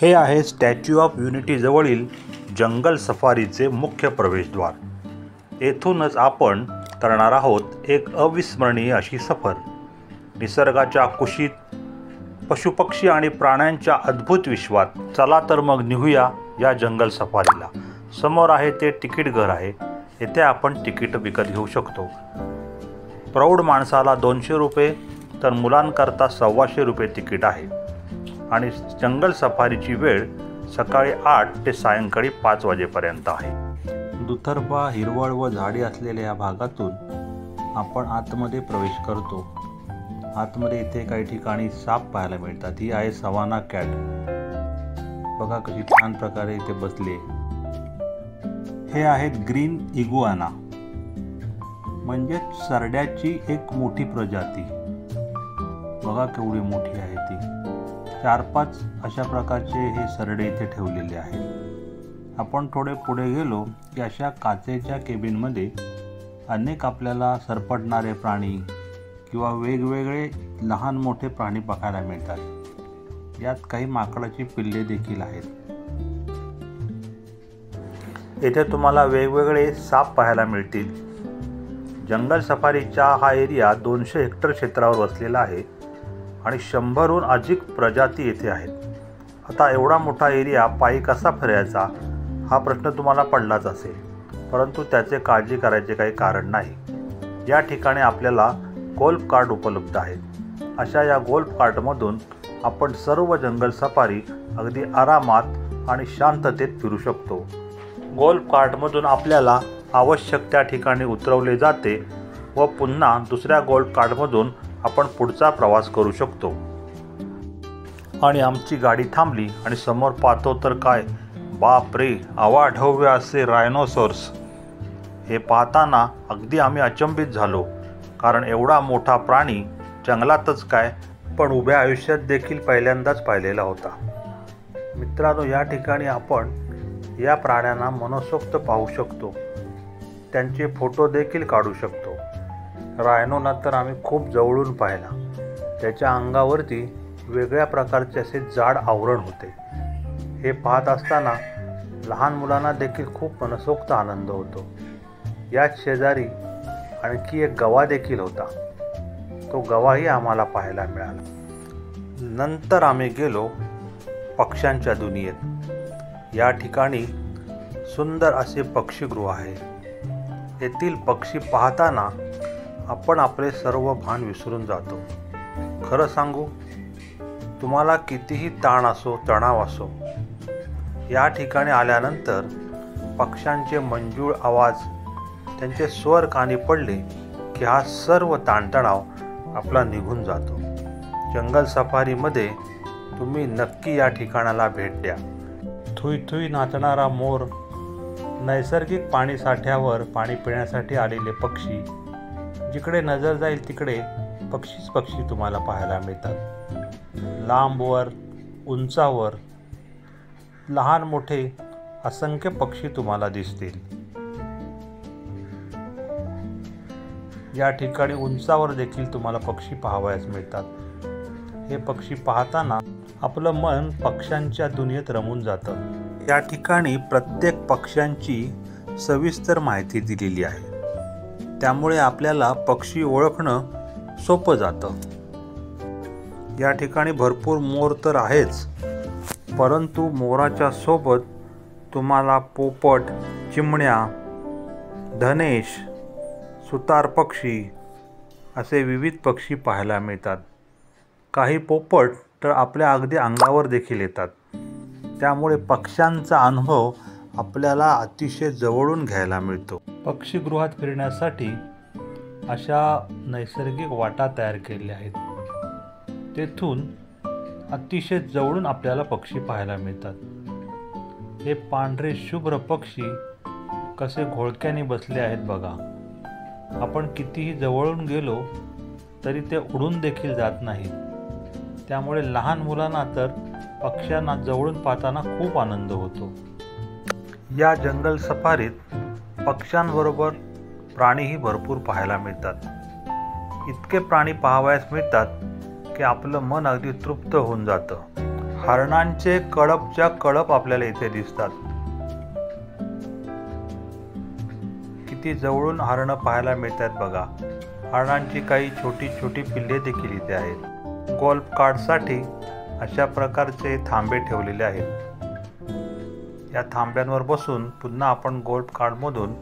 हे आहे statue of unity जवळील जंगल सफारीचे मुख्य प्रवेशद्वार। येथूनच आपण करणार आहोत एक अविस्मरणीय अशी सफर। निसर्गाच्या कुशीत पशुपक्षी आणि प्राण्यांच्या अद्भुत विश्वात। चला तर मग निघूया या जंगल सफारीला। समोर आहे ते तिकीट घर आहे। येथे आपण तिकीट विकत घेऊ शकतो। प्रौढ माणसाला 200 रुपये तर मुलांकरता 125 रुपये तिकीट आहे। आणि जंगल सफारीची वेळ सकाळी 8 ते सायंकाळी 5 वाजेपर्यंत आहे। दुतर्फा हिरवळ व झाडी असलेल्या या भागातून आपण आतमध्ये प्रवेश करतो। आतमध्ये इथे काही ठिकाणी साप पाहायला मिळतात। ही आहे सवाना कॅट। बघा कशी छान प्रकारे इथे बसली। हे आहेत ग्रीन इगुआना, म्हणजे सरड्याची एक मोठी प्रजाती। बघा केवढी मोठी आहे ती। 4-5 अशा प्रकारचे हे सरडे इथे ठेवलेले आहेत। आपण थोडे पुढे गेलो की अशा काचेच्या केबिनमध्ये अनेक आपल्याला सरपटणारे प्राणी किंवा वेगवेगळे लहान मोठे प्राणी बघायला मिळतात। यात काही माकडाची पिल्ले देखील आहेत। येथे तुम्हाला वेगवेगळे साप पाहायला मिळतील। जंगल सफारीचा हा एरिया 200 हेक्टर क्षेत्रावर वसलेला आहे आणि 100हून अधिक प्रजाती येथे आहेत। आता एवढा मोठा एरिया पायी कसा फिरायचा हा प्रश्न तुम्हाला पडलाच असेल, परंतु त्याचे काळजी करायचे काही कारण नाही। या ठिकाणी आपल्याला गोल्फ कार्ट उपलब्ध आहेत। अशा या गोल्फ कार्टमधून आपण सर्व जंगल सफारी अगदी आरामात आणि शांततेत फिरू शकतो। गोल्फ कार्टमधून आपल्याला आवश्यक त्या ठिकाणी उतरवले जाते व पुन्हा दुसऱ्या गोल्फ कार्टमधून आपण पुढचा प्रवास करू शकतो। आणि आमची गाडी थांबली आणि समोर पाहतो तर काय, बाप रे, अवाढव्य असे रायनोसॉर्स। हे पाहताना अगदी आम्ही अचंबित झालो, कारण एवढा मोठा प्राणी जंगलातच काय पण उभ्या आयुष्यात देखील पहिल्यांदाच पाहिलेला होता। मित्रांनो, या ठिकाणी आपण या प्राण्यांना मनसोक्त पाहू शकतो, त्यांचे फोटो देखील काढू शकतो। रायनोला तर आम्ही खूप जवळून पाहिला। त्याच्या अंगावरती वेगळ्या प्रकारचे असे जाड आवरण होते। हे पाहत असताना लहान मुलांना देखील खूप मनसोक्त आनंद होतो। याच शेजारी आणखी एक गवा देखील होता। तो गवाही आम्हाला पाहायला मिळाला। नंतर आम्ही गेलो पक्ष्यांच्या दुनियेत। या ठिकाणी सुंदर असे पक्षीगृह आहे। येथील पक्षी पाहताना आपण आपले सर्व भान विसरून जातो। खरं सांगू, तुम्हाला कितीही ताण असो, तणाव असो, या ठिकाणी आल्यानंतर पक्ष्यांचे मंजूळ आवाज, त्यांचे स्वर कानी पडले की हा सर्व ताणतणाव आपला निघून जातो। जंगल सफारीमध्ये तुम्ही नक्की या ठिकाणाला भेट द्या। थुई नाचणारा मोर, नैसर्गिक पाणीसाठ्यावर पाणी पिण्यासाठी आलेले पक्षी, जिकडे नजर जाईल तिकडे पक्षीच पक्षी तुम्हाला पाहायला मिळतात। लांबवर, उंचावर लहान मोठे असंख्य पक्षी तुम्हाला दिसतील। या ठिकाणी उंचावर देखील तुम्हाला पक्षी पाहावयास मिळतात। हे पक्षी पाहताना आपलं मन पक्ष्यांच्या दुनियेत रमून जातं। या ठिकाणी प्रत्येक पक्ष्यांची सविस्तर माहिती दिलेली आहे, त्यामुळे आपल्याला पक्षी ओळखणं सोपं जातं। या ठिकाणी भरपूर मोर तर आहेच, परंतु मोराच्या सोबत तुम्हाला पोपट, चिमण्या, धनेश, सुतार पक्षी असे विविध पक्षी पाहायला मिळतात। काही पोपट तर आपल्या अगदी अंगावर देखील येतात। त्यामुळे पक्ष्यांचा अनुभव आपल्याला अतिशय जवळून घ्यायला मिळतो। पक्षीगृहात फिरण्यासाठी अशा नैसर्गिक वाटा तयार केलेल्या आहेत। तेथून अतिशय जवळून आपल्याला पक्षी पाहायला मिळतात। हे पांढरे शुभ्र पक्षी कसे घोळक्याने बसले आहेत बघा। आपण कितीही जवळून गेलो तरी ते उडून देखील जात नाहीत। त्यामुळे लहान मुलांना तर पक्ष्यांना जवळून पाहताना खूप आनंद होतो। या जंगल सफारीत पक्ष्यांबरोबर प्राणीही भरपूर पाहायला मिळतात। इतके प्राणी पाहावयास मिळतात की आपलं मन अगदी तृप्त होऊन जातं। हरणांचे कळपच्या कळप आपल्याला इथे दिसतात. किती जवळून हरणं पाहायला मिळतात बघा. हरणांची काही छोटी छोटी पिल्ले देखील इथे आहेत. गोल्फ कार्टसाठी अशा प्रकारचे थांबे ठेवलेले आहेत. या थांब्यांवर बसून पुन्हा आपण गोल्फ कार्टमधून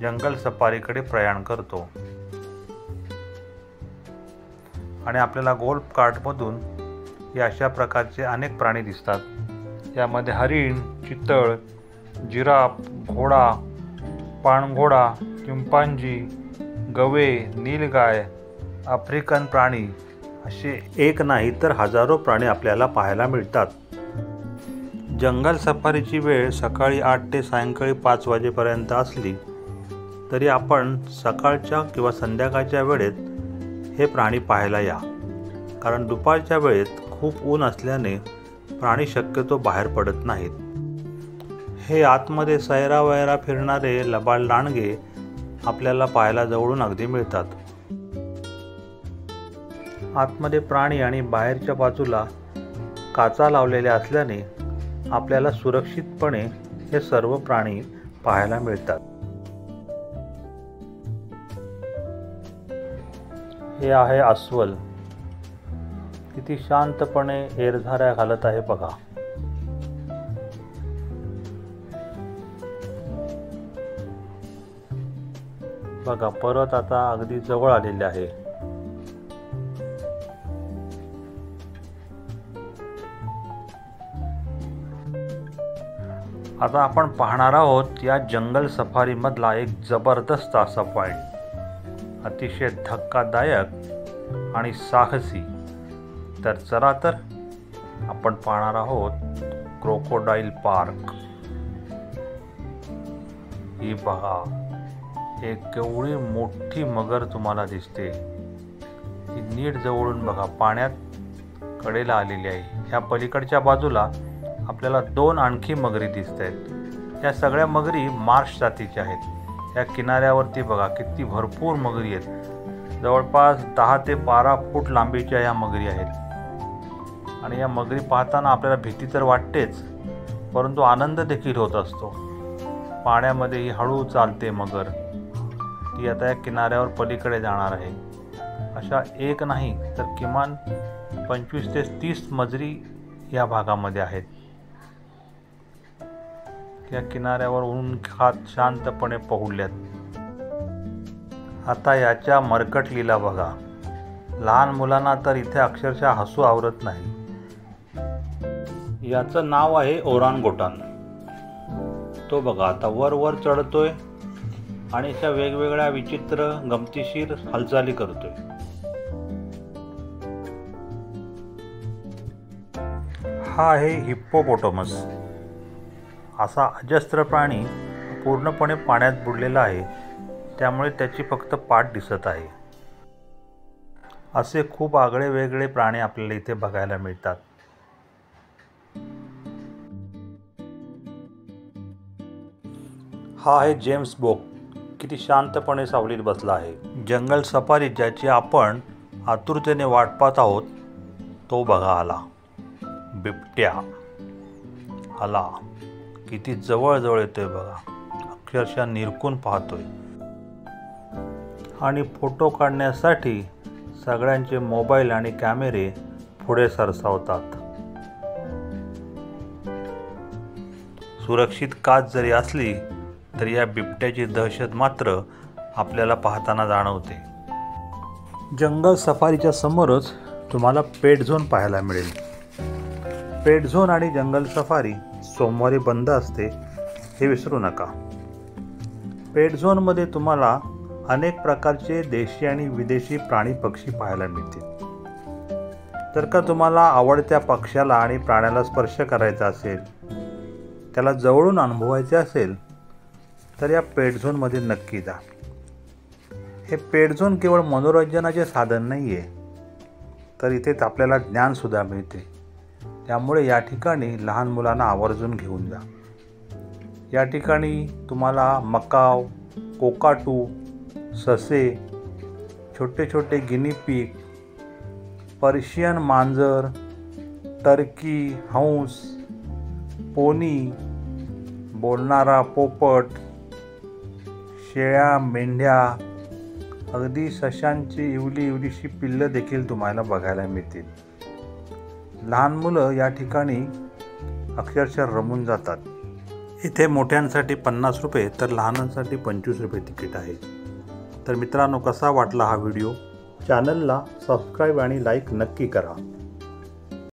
जंगल सफारीकडे प्रयाण करतो आणि आपल्याला गोल्फ कार्टमधून हे अशा प्रकारचे अनेक प्राणी दिसतात. यामध्ये हरिण, चितळ, जिराफ, घोडा, पाणघोडा, चिंपांजी, गवे, नीलगाय, आफ्रिकन प्राणी असे एक नाही तर हजारो प्राणी आपल्याला पाहायला मिळतात. जंगल सफारीची वेळ सकाळी 8 ते सायंकाळी 5 वाजेपर्यंत असली तरी आपण सकाळच्या किंवा संध्याकाळच्या वेळेत हे प्राणी पाहायला या, कारण दुपारच्या वेळेत खूप ऊन असल्याने प्राणी शक्यतो बाहेर पडत नाहीत. हे आतमध्ये सैरावैरा फिरणारे लबाड लांडगे आपल्याला पाहायला जवळून अगदी मिळतात. आतमध्ये प्राणी आणि बाहेरच्या बाजूला काचा लावलेल्या असल्याने आपल्याला सुरक्षितपणे हे सर्व प्राणी पाहायला मिळतात. हे आहे अस्वल. किती शांतपणे एरझाऱ्या घालत आहे बघा. बघा परत आता अगदी जवळ आलेले आहे. आता आपण पाहणार आहोत या जंगल सफारी मधला एक जबरदस्त असा पॉइंट, अतिशय धक्कादायक आणि साहसी. तर चला तर आपण पाहणार आहोत क्रोकोडाईल पार्क. ही बघा, एक केवढी मोठी मगर तुम्हाला दिसते. ही नीट जवळून बघा, पाण्यात कडेला आलेली आहे. ह्या पलीकडच्या बाजूला आपल्याला 2 आणखी मगरी दिसत आहेत. या सगळ्या मगरी मार्श जातीच्या आहेत. या किनाऱ्यावरती बघा किती भरपूर मगरी आहेत. जवळपास 10 ते 12 फूट लांबीच्या या मगरी आहेत. आणि या मगरी पाहताना आपल्याला भीती तर वाटतेच, परंतु आनंद देखील होत असतो. पाण्यामध्ये ही हळू चालते मगर. ती आता या किनाऱ्यावर पलीकडे जाणार आहे. अशा एक नाही तर किमान 25 ते 30 मगरी या भागामध्ये आहेत. या किनाऱ्यावर ऊन खात शांतपणे पहुडल्यात. आता याच्या मरकटलीला बघा. लहान मुलांना तर इथे अक्षरशः हसू आवरत नाही. याचं नाव आहे ओरांगुटान. तो बघा आता वर वर चढतोय आणि अशा वेगवेगळ्या विचित्र गमतीशीर हालचाली करतोय. हा आहे हिप्पोपोटामस. असा अजस्त्र प्राणी पूर्णपणे पाण्यात बुडलेला आहे, त्यामुळे त्याची फक्त पाठ दिसत आहे. असे खूप आगळे वेगळे प्राणी आपल्याला इथे बघायला मिळतात. हा आहे जेम्स बोक. किती शांतपणे सावलीत बसला आहे. जंगल सफारी ज्याची आपण आतुरतेने वाट पाहत आहोत तो बघा आला. बिबट्या आला. किती जवळ जवळ येतोय बघा. अक्षरशः निरखून पाहतोय. आणि फोटो काढण्यासाठी सगळ्यांचे मोबाईल आणि कॅमेरे पुढे सरसावतात. सुरक्षित काच जरी असली तरी या बिबट्याची दहशत मात्र आपल्याला पाहताना जाणवते. जंगल सफारीच्या समोरच तुम्हाला पेट झोन पाहायला मिळेल. पेट झोन आणि जंगल सफारी सोमवारी बंद असते, हे विसरू नका. पेट झोनमध्ये तुम्हाला अनेक प्रकारचे देशी आणि विदेशी प्राणी पक्षी पाहायला मिळतील. जर का तुम्हाला आवडत्या पक्ष्याला आणि प्राण्याला स्पर्श करायचा असेल, त्याला जवळून अनुभवायचे असेल तर या पेट झोनमध्ये नक्की जा. हे पेट झोन केवळ मनोरंजनाचे साधन नाही आहे, तर इथेच आपल्याला ज्ञानसुद्धा मिळते. त्यामुळे या ठिकाणी लहान मुलांना आवर्जून घेऊन जा. या ठिकाणी तुम्हाला मकाव, कोकाटू, ससे, छोटे छोटे गिनी पिग, पर्शियन मांजर, टर्की, हंस, पोनी, बोलणारा पोपट, शेळ्या, मेंढ्या, अगदी सशांची इवलीशी पिल्लं देखील तुम्हाला बघायला मिळतील. लहान मुलं या ठिकाणी अक्षरशः रमून जातात. इथे मोठ्यांसाठी 50 रुपये तर लहानांसाठी 25 रुपये तिकीट आहे. तर मित्रांनो, कसा वाटला हा व्हिडिओ? चॅनलला सबस्क्राईब आणि लाईक नक्की करा.